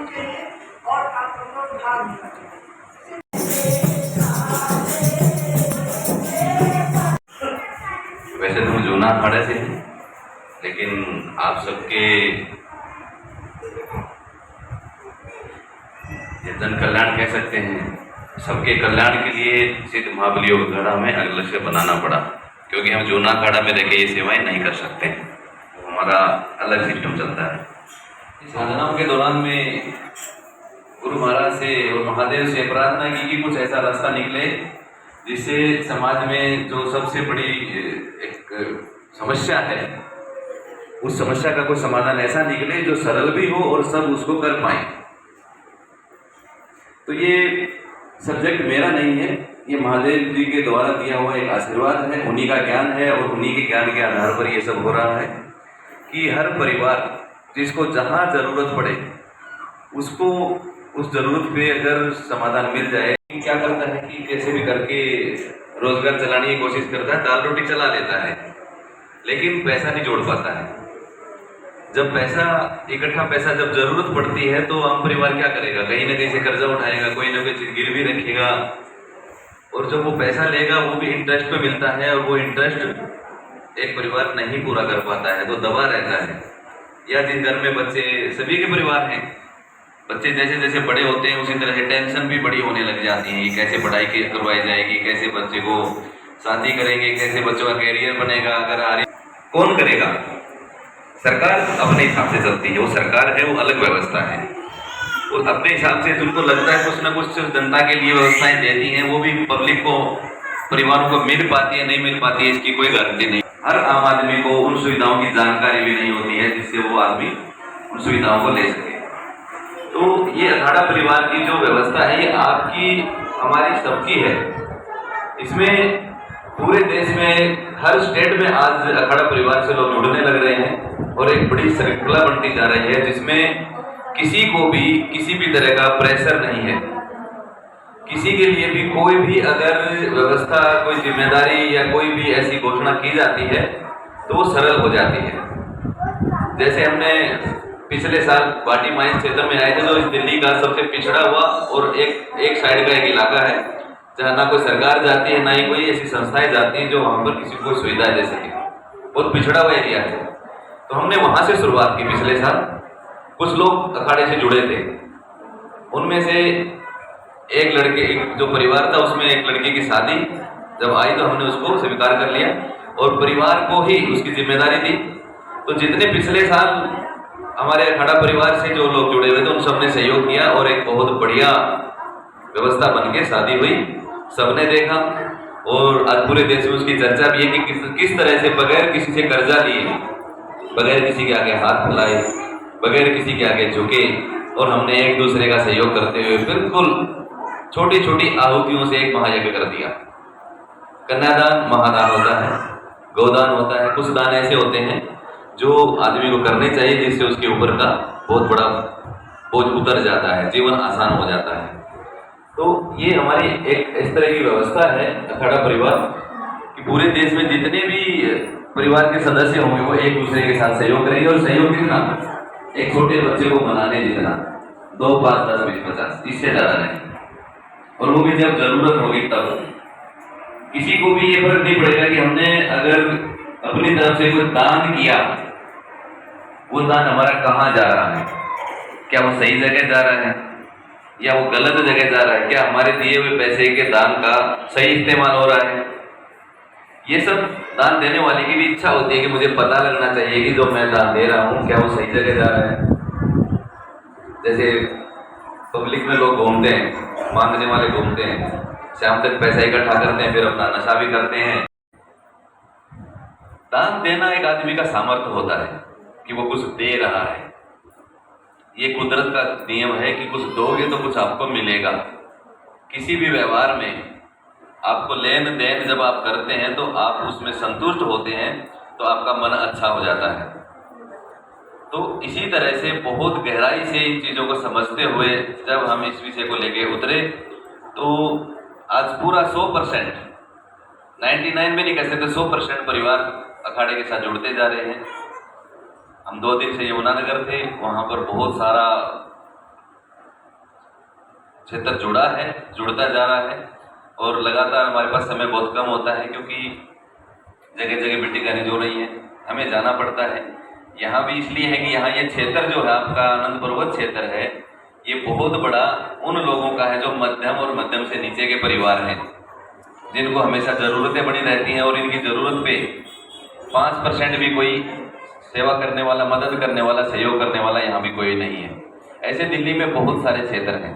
चाहिए और आप लोग भाग नहीं सकते। वैसे तो हम जूना अखाड़े से हैं, लेकिन आप सबके ये जन कल्याण कह सकते हैं, सबके कल्याण के लिए सिद्ध महाबली अखाड़ा में अलग से बनाना पड़ा, क्योंकि हम जूना अखाड़ा में रह के ये सेवाएं नहीं कर सकते। हमारा अलग सिस्टम चलता है। इस साधनाओं के दौरान में गुरु महाराज से और महादेव से प्रार्थना की कि कुछ ऐसा रास्ता निकले जिससे समाज में जो सबसे बड़ी एक समस्या है, उस समस्या का कोई समाधान ऐसा निकले जो सरल भी हो और सब उसको कर पाए। तो ये सब्जेक्ट मेरा नहीं है, ये महादेव जी के द्वारा दिया हुआ एक आशीर्वाद है, उन्हीं का ज्ञान है और उन्हीं के ज्ञान के आधार पर ये सब हो रहा है कि हर परिवार जिसको जहाँ जरूरत पड़े उसको उस जरूरत पे अगर समाधान मिल जाए। क्या करता है कि कैसे भी करके रोजगार चलाने की कोशिश करता है, दाल रोटी चला लेता है, लेकिन पैसा नहीं जोड़ पाता है। जब पैसा इकट्ठा पैसा जब जरूरत पड़ती है तो आम परिवार क्या करेगा, कहीं ना कहीं से कर्जा उठाएगा, कोई ना कोई चीज गिरवी रखेगा, और जब वो पैसा लेगा वो भी इंटरेस्ट पे मिलता है और वो इंटरेस्ट एक परिवार नहीं पूरा कर पाता है तो दबा रहता है। या जिस घर में बच्चे, सभी के परिवार हैं, बच्चे जैसे जैसे बड़े होते हैं उसी तरह से टेंशन भी बड़ी होने लग जाती है। कैसे पढ़ाई करवाई जाएगी, कैसे बच्चे को शादी करेंगे, कैसे बच्चों का कैरियर बनेगा, अगर आ रही कौन करेगा। सरकार अपने हिसाब से चलती है, वो सरकार है, वो अलग व्यवस्था है, वो अपने हिसाब से तुमको लगता है कुछ ना कुछ जनता के लिए व्यवस्थाएं देती हैं, वो भी पब्लिक को, परिवारों को मिल पाती है नहीं मिल पाती है इसकी कोई गारंटी नहीं। हर आम आदमी को उन सुविधाओं की जानकारी भी नहीं होती है जिससे वो आदमी उन सुविधाओं को ले सके। तो ये अखाड़ा परिवार की जो व्यवस्था है ये आपकी हमारी सबकी है। इसमें पूरे देश में हर स्टेट में आज अखाड़ा परिवार से लोग जुड़ने लग रहे हैं और एक बड़ी श्रृंखला बनती जा रही है जिसमें किसी को भी किसी भी तरह का प्रेशर नहीं है। किसी के लिए भी कोई भी अगर व्यवस्था, कोई जिम्मेदारी या कोई भी ऐसी घोषणा की जाती है तो वो सरल हो जाती है। जैसे हमने पिछले साल बाटी माइन क्षेत्र में आए थे, जो इस दिल्ली का सबसे पिछड़ा हुआ और एक साइड का एक इलाका है जहाँ ना कोई सरकार जाती है ना ही कोई ऐसी संस्थाएं जाती हैं जो वहाँ पर किसी को सुविधा दे सके, बहुत पिछड़ा हुआ एरिया है। तो हमने वहाँ से शुरुआत की पिछले साल। कुछ लोग अखाड़े से जुड़े थे, उनमें से एक लड़के, एक जो परिवार था उसमें एक लड़के की शादी जब आई तो हमने उसको स्वीकार कर लिया और परिवार को ही उसकी जिम्मेदारी दी। तो जितने पिछले साल हमारे अखाड़ा परिवार से जो लोग जुड़े हुए थे उन सबने सहयोग किया और एक बहुत बढ़िया व्यवस्था बन के शादी हुई, सबने देखा। और आज पूरे देश में उसकी चर्चा भी है कि किस तरह से बगैर किसी से कर्जा लिए, बगैर किसी के आगे हाथ फैलाए, बगैर किसी के आगे झुके और हमने एक दूसरे का सहयोग करते हुए बिल्कुल छोटी छोटी आहुतियों से एक महायज्ञ कर दिया। कन्यादान महादान होता है, गोदान होता है, कुछ दान ऐसे होते हैं जो आदमी को करने चाहिए जिससे उसके ऊपर का बहुत बड़ा बोझ उतर जाता है, जीवन आसान हो जाता है। तो ये हमारी एक इस तरह की व्यवस्था है अखाड़ा परिवार कि पूरे देश में जितने भी परिवार के सदस्य होंगे वो एक दूसरे के साथ सहयोग करेंगे। और सहयोग कितना, एक छोटे बच्चे को मनाने जितना, 2, 5, 10, 20, 50, इससे ज्यादा नहीं। और वो भी जब जरूरत होगी तब। किसी को भी ये फर्क नहीं पड़ेगा कि हमने अगर अपनी तरफ से कोई दान किया, वो दान हमारा कहाँ जा रहा है, क्या वो सही जगह जा रहा है या वो गलत जगह जा रहा है, क्या हमारे दिए हुए पैसे के दान का सही इस्तेमाल हो रहा है। ये सब दान देने वाले की भी इच्छा होती है कि मुझे पता लगना चाहिए कि जो मैं दान दे रहा हूँ क्या वो सही जगह जा रहा है। जैसे पब्लिक में लोग घूमते हैं, मांगने वाले घूमते हैं, शाम तक पैसा इकट्ठा करते हैं, फिर अपना नशा भी करते हैं। दान देना एक आदमी का सामर्थ्य होता है कि वो कुछ दे रहा है। ये कुदरत का नियम है कि कुछ दोगे तो कुछ आपको मिलेगा। किसी भी व्यवहार में आपको लेन देन जब आप करते हैं तो आप उसमें संतुष्ट होते हैं तो आपका मन अच्छा हो जाता है। तो इसी तरह से बहुत गहराई से इन चीज़ों को समझते हुए जब हम इस विषय को लेके उतरे तो आज पूरा 100%, 99 भी नहीं कह सकते, 100% परिवार अखाड़े के साथ जुड़ते जा रहे हैं। हम 2 दिन से यमुनानगर थे, वहाँ पर बहुत सारा क्षेत्र जुड़ा है, जुड़ता जा रहा है और लगातार हमारे पास समय बहुत कम होता है क्योंकि जगह जगह मीटिंग आने जो रही है, हमें जाना पड़ता है। यहाँ भी इसलिए है कि यहाँ ये क्षेत्र जो है आपका आनंद पर्वत क्षेत्र है, ये बहुत बड़ा उन लोगों का है जो मध्यम और मध्यम से नीचे के परिवार हैं, जिनको हमेशा ज़रूरतें बनी रहती हैं और इनकी ज़रूरत पे 5% भी कोई सेवा करने वाला, मदद करने वाला, सहयोग करने वाला यहाँ भी कोई नहीं है। ऐसे दिल्ली में बहुत सारे क्षेत्र हैं।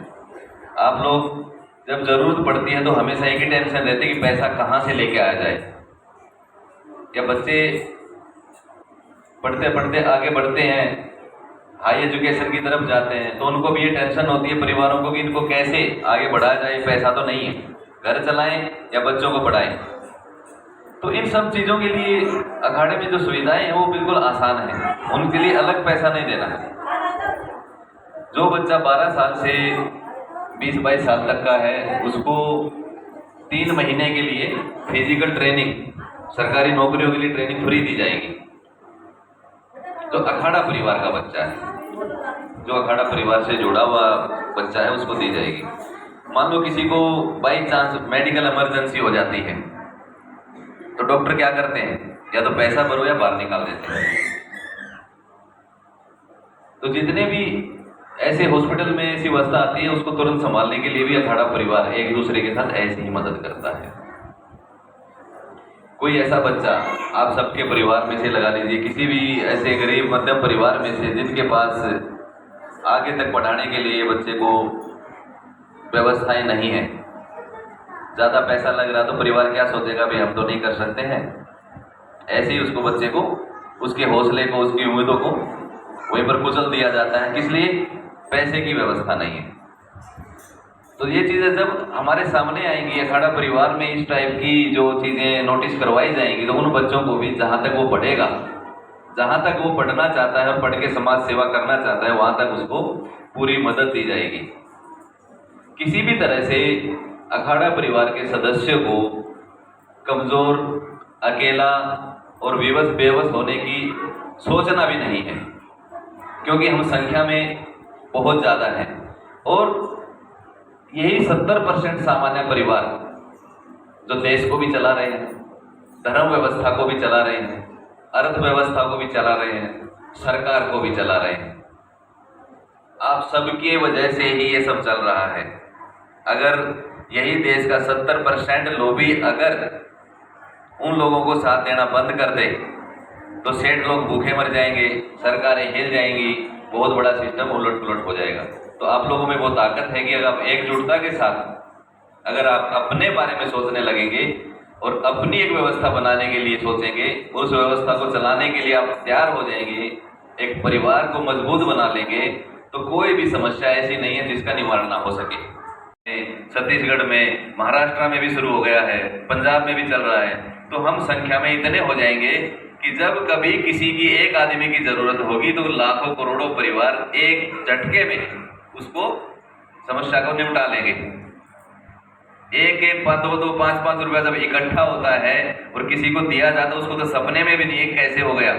आप लोग जब ज़रूरत पड़ती है तो हमेशा एक ही टेंशन रहती है कि पैसा कहाँ से लेके आया जाए, या बच्चे पढ़ते पढ़ते आगे बढ़ते हैं, हाई एजुकेशन की तरफ जाते हैं, तो उनको भी ये टेंशन होती है परिवारों को कि इनको कैसे आगे बढ़ाया जाए, पैसा तो नहीं है, घर चलाएं या बच्चों को पढ़ाएं। तो इन सब चीज़ों के लिए अखाड़े में जो सुविधाएं हैं वो बिल्कुल आसान है, उनके लिए अलग पैसा नहीं देना है। जो बच्चा 12 साल से 20-22 साल तक का है उसको 3 महीने के लिए फिजिकल ट्रेनिंग, सरकारी नौकरियों के लिए ट्रेनिंग फ्री दी जाएगी। जो अखाड़ा परिवार का बच्चा है, जो अखाड़ा परिवार से जुड़ा हुआ बच्चा है, उसको दी जाएगी। मान लो किसी को बाई चांस मेडिकल इमरजेंसी हो जाती है तो डॉक्टर क्या करते हैं, या तो पैसा भरो या बाहर निकाल देते हैं। तो जितने भी ऐसे हॉस्पिटल में ऐसी अवस्था आती है उसको तुरंत संभालने के लिए भी अखाड़ा परिवार एक दूसरे के साथ ऐसे ही मदद करता है। कोई ऐसा बच्चा आप सबके परिवार में से लगा लीजिए, किसी भी ऐसे गरीब मध्यम परिवार में से जिनके पास आगे तक पढ़ाने के लिए बच्चे को व्यवस्थाएं नहीं है, ज़्यादा पैसा लग रहा तो परिवार क्या सोचेगा, भाई हम तो नहीं कर सकते हैं। ऐसे ही उसको बच्चे को, उसके हौसले को, उसकी उम्मीदों को वहीं पर कुचल दिया जाता है, किस लिए, पैसे की व्यवस्था नहीं है। तो ये चीज़ें जब हमारे सामने आएंगी, अखाड़ा परिवार में इस टाइप की जो चीज़ें नोटिस करवाई जाएंगी, तो उन बच्चों को भी जहाँ तक वो पढ़ेगा, जहाँ तक वो पढ़ना चाहता है और पढ़ के समाज सेवा करना चाहता है, वहाँ तक उसको पूरी मदद दी जाएगी। किसी भी तरह से अखाड़ा परिवार के सदस्य को कमज़ोर, अकेला और बेबस होने की सोचना भी नहीं है, क्योंकि हम संख्या में बहुत ज़्यादा हैं और यही 70% सामान्य परिवार जो देश को भी चला रहे हैं, धर्म व्यवस्था को भी चला रहे हैं, अर्थव्यवस्था को भी चला रहे हैं, सरकार को भी चला रहे हैं। आप सबकी वजह से ही ये सब चल रहा है। अगर यही देश का 70% लोभी अगर उन लोगों को साथ देना बंद कर दे तो सेठ लोग भूखे मर जाएंगे, सरकारें हिल जाएंगी, बहुत बड़ा सिस्टम उलट पुलट हो जाएगा। तो आप लोगों में वो ताकत है कि अगर आप एकजुटता के साथ अगर आप अपने बारे में सोचने लगेंगे और अपनी एक व्यवस्था बनाने के लिए सोचेंगे, उस व्यवस्था को चलाने के लिए आप तैयार हो जाएंगे, एक परिवार को मजबूत बना लेंगे, तो कोई भी समस्या ऐसी नहीं है जिसका निवारण ना हो सके। छत्तीसगढ़ में, महाराष्ट्र में भी शुरू हो गया है, पंजाब में भी चल रहा है। तो हम संख्या में इतने हो जाएंगे कि जब कभी किसी की एक आदमी की जरूरत होगी तो लाखों करोड़ों परिवार एक झटके में उसको समस्या को निपटा लेंगे। एक 2-5 रुपया जब इकट्ठा होता है और किसी को दिया जाता है, उसको तो सपने में भी नहीं कैसे हो गया।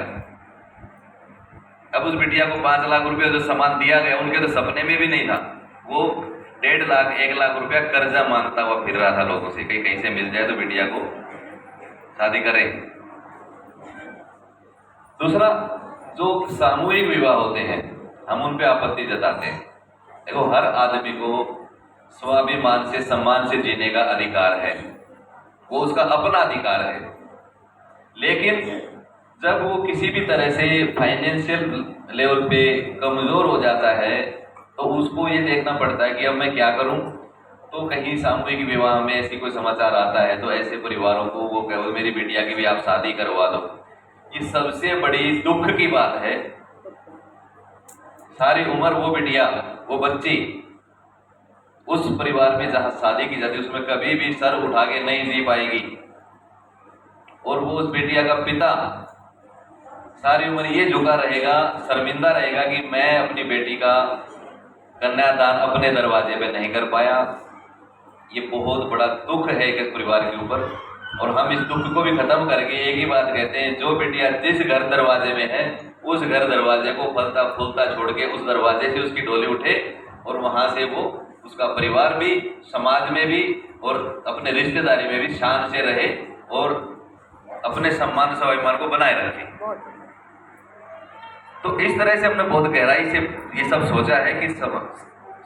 अब उस बिटिया को 5 लाख रुपया जो सामान दिया गया, उनके तो सपने में भी नहीं था। वो 1.5 लाख 1 लाख रुपया कर्जा मांगता हुआ फिर रहा था लोगों से, कहीं से मिल जाए तो बिटिया को शादी करें। दूसरा, जो सामूहिक विवाह होते हैं हम उन पे आपत्ति जताते हैं। देखो, हर आदमी को स्वाभिमान से, सम्मान से जीने का अधिकार है, वो उसका अपना अधिकार है। लेकिन जब वो किसी भी तरह से फाइनेंशियल लेवल पे कमज़ोर हो जाता है तो उसको ये देखना पड़ता है कि अब मैं क्या करूं। तो कहीं सामूहिक विवाह में ऐसी कोई समाचार आता है तो ऐसे परिवारों को वो कहो मेरी बिटिया की भी आप शादी करवा दो। ये सबसे बड़ी दुख की बात है। सारी उम्र वो बिटिया, वो बच्ची उस परिवार में जहाँ शादी की जाती है उसमें कभी भी सर उठा के नहीं जी पाएगी, और वो उस बिटिया का पिता सारी उम्र ये झुका रहेगा, शर्मिंदा रहेगा कि मैं अपनी बेटी का कन्यादान अपने दरवाजे पे नहीं कर पाया। ये बहुत बड़ा दुख है एक परिवार के ऊपर। और हम इस दुख को भी खत्म करके एक ही बात कहते हैं, जो बिटिया जिस घर दरवाजे में है उस घर दरवाजे को फलता फूलता छोड़ के उस दरवाजे से उसकी डोली उठे और वहां से वो उसका परिवार भी, समाज में भी और अपने रिश्तेदारी में भी शान से रहे और अपने सम्मान स्वाभिमान को बनाए रखे। तो इस तरह से हमने बहुत गहराई से ये सब सोचा है कि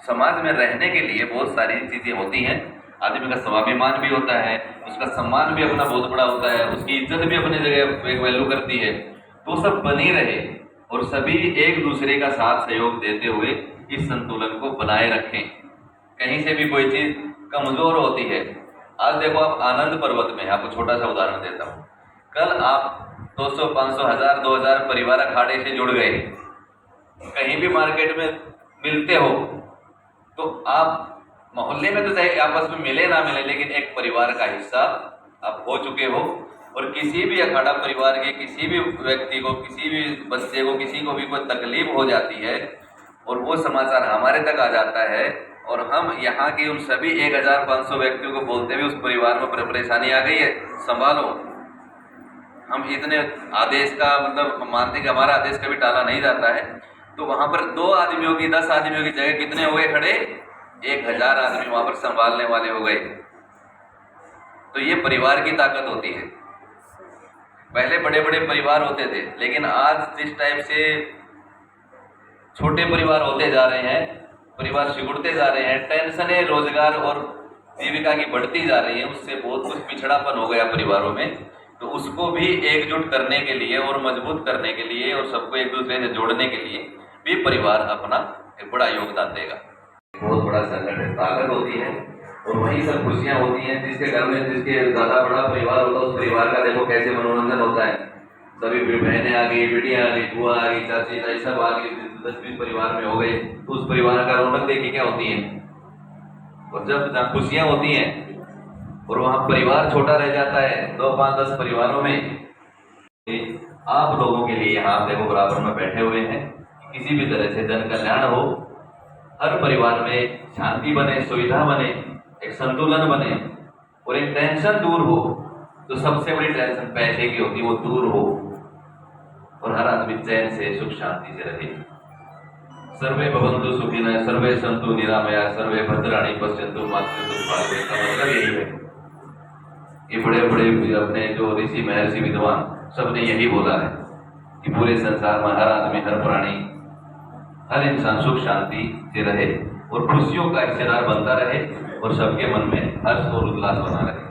समाज में रहने के लिए बहुत सारी चीज़ें होती हैं। आदमी का स्वाभिमान भी होता है, उसका सम्मान भी अपना बहुत बड़ा होता है, उसकी इज्जत भी अपनी जगह एक वैल्यू करती है। तो सब बनी रहे और सभी एक दूसरे का साथ सहयोग देते हुए इस संतुलन को बनाए रखें। कहीं से भी कोई चीज़ कमज़ोर होती है। आज देखो, आप आनंद पर्वत में, आपको छोटा सा उदाहरण देता हूँ। कल आप 200, 500, 1000, 2000 परिवार अखाड़े से जुड़ गए, कहीं भी मार्केट में मिलते हो तो आप मोहल्ले में तो चाहे आपस में मिले ना मिले, लेकिन एक परिवार का हिस्सा आप हो चुके हो। और किसी भी अखाड़ा परिवार के किसी भी व्यक्ति को, किसी भी बच्चे को, किसी को भी कोई तकलीफ हो जाती है और वो समाचार हमारे तक आ जाता है और हम यहाँ के उन सभी 1500 व्यक्तियों को बोलते हुए उस परिवार में परेशानी आ गई है, संभालो। हम इतने आदेश का मतलब मानते कि हमारा आदेश कभी टाला नहीं जाता है। तो वहाँ पर 2 आदमियों की, 10 आदमियों की जगह कितने हो गए खड़े? 1000 आदमी वहाँ पर संभालने वाले हो गए। तो ये परिवार की ताकत होती है। पहले बड़े बड़े परिवार होते थे, लेकिन आज जिस टाइप से छोटे परिवार होते जा रहे हैं, परिवार सिकुड़ते जा रहे हैं, टेंशनें रोजगार और जीविका की बढ़ती जा रही है, उससे बहुत कुछ पिछड़ापन हो गया परिवारों में। तो उसको भी एकजुट करने के लिए और मजबूत करने के लिए और सबको एक दूसरे से जोड़ने के लिए भी परिवार अपना एक बड़ा योगदान देगा। बहुत बड़ा संगठन ताकत होती है और वही सब खुशियाँ होती हैं। जिसके घर में जिसके ज़्यादा बड़ा परिवार होता है, उस परिवार का देखो कैसे मनोरंजन होता है। सभी बहनें आ गई, बेटियाँ आ गई, बुआ आ गई, चाची ताई सब आ गई, 10-20 परिवार में हो गए, तो उस परिवार का रौनक देखिए क्या होती है। और जब जहाँ खुशियाँ होती हैं और वहाँ परिवार छोटा रह जाता है 2, 5, 10 परिवारों में। आप लोगों के लिए यहाँ देखो बराबर में बैठे हुए हैं, किसी भी तरह से जन कल्याण हो, हर परिवार में शांति बने, सुविधा बने, एक संतुलन बने और एक टेंशन दूर हो। तो सबसे बड़ी टेंशन पैसे की होती है, वो दूर हो और हर आदमी चैन से सुख शांति से रहे। सर्वे भवन्तु सुखिनः, सर्वे सन्तु निरामयाः, सर्वे भद्राणि पश्यन्तु मा कश्चित् दुःखात्। का मतलब यही है। ये बड़े बड़े अपने जो ऋषि महर्षि विद्वान सबने यही बोला है कि पूरे संसार में हर आदमी, हर प्राणी, हर इंसान सुख शांति से रहे और खुशियों का हिस्सेदार बनता रहे और सबके मन में हर्ष और उल्लास बना रहे।